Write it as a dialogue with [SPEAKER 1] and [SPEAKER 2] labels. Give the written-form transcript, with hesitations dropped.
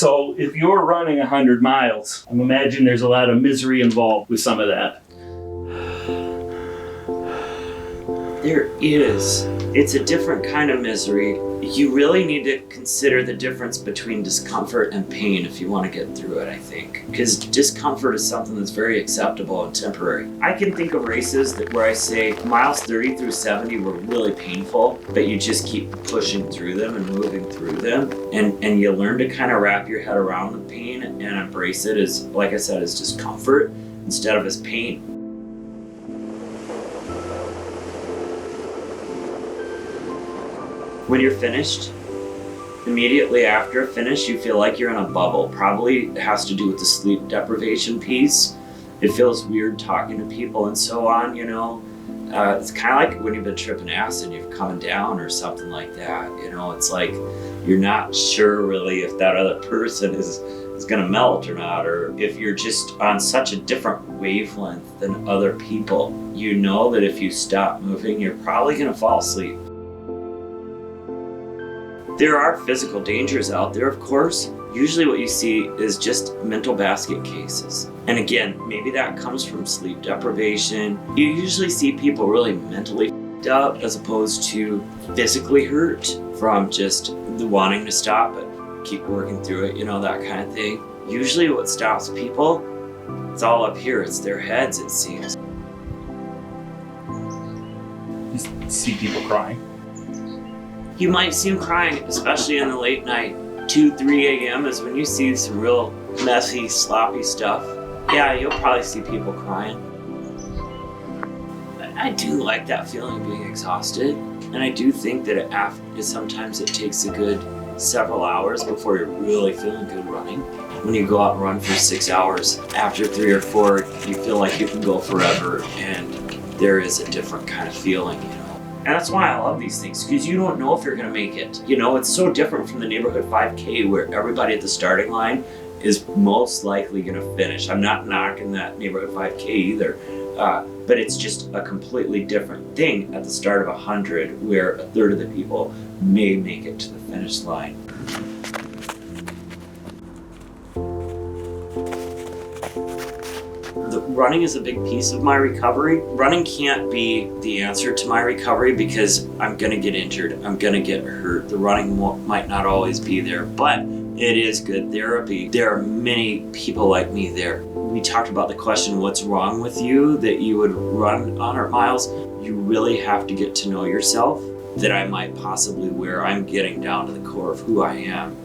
[SPEAKER 1] So if you're running 100 miles, I imagine there's a lot of misery involved with some of that.
[SPEAKER 2] There is. It's a different kind of misery. You really need to consider the difference between discomfort and pain if you want to get through it, I think. Because discomfort is something that's very acceptable and temporary. I can think of races where I say miles 30 through 70 were really painful, but you just keep pushing through them and moving through them. And you learn to kind of wrap your head around the pain and embrace it as, like I said, as discomfort instead of as pain. When you're finished, immediately after finish, you feel like you're in a bubble. Probably it has to do with the sleep deprivation piece. It feels weird talking to people and so on, you know. It's kind of like when you've been tripping acid, you've come down or something like that. You know, it's like you're not sure really if that other person is gonna melt or not, or if you're just on such a different wavelength than other people. You know that if you stop moving, you're probably gonna fall asleep. There are physical dangers out there, of course. Usually what you see is just mental basket cases. And again, maybe that comes from sleep deprivation. You usually see people really mentally f***ed up as opposed to physically hurt from just the wanting to stop but keep working through it, you know, that kind of thing. Usually what stops people, it's all up here. It's their heads, it seems.
[SPEAKER 1] You see people crying.
[SPEAKER 2] You might see them crying, especially in the late night. 2, 3 a.m. is when you see some real messy, sloppy stuff. Yeah, you'll probably see people crying. I do like that feeling of being exhausted. And I do think that sometimes it takes a good several hours before you're really feeling good running. When you go out and run for 6 hours, after 3 or 4, you feel like you can go forever, and there is a different kind of feeling, you know. And that's why I love these things, because you don't know if you're gonna make it. You know, it's so different from the neighborhood 5K where everybody at the starting line is most likely gonna finish. I'm not knocking that neighborhood 5K either, but it's just a completely different thing at the start of 100 where a third of the people may make it to the finish line. Running is a big piece of my recovery. Running can't be the answer to my recovery because I'm gonna get injured, I'm gonna get hurt. The running might not always be there, but it is good therapy. There are many people like me there. We talked about the question, what's wrong with you that you would run 100 miles? You really have to get to know yourself, that I might possibly where I'm getting down to the core of who I am.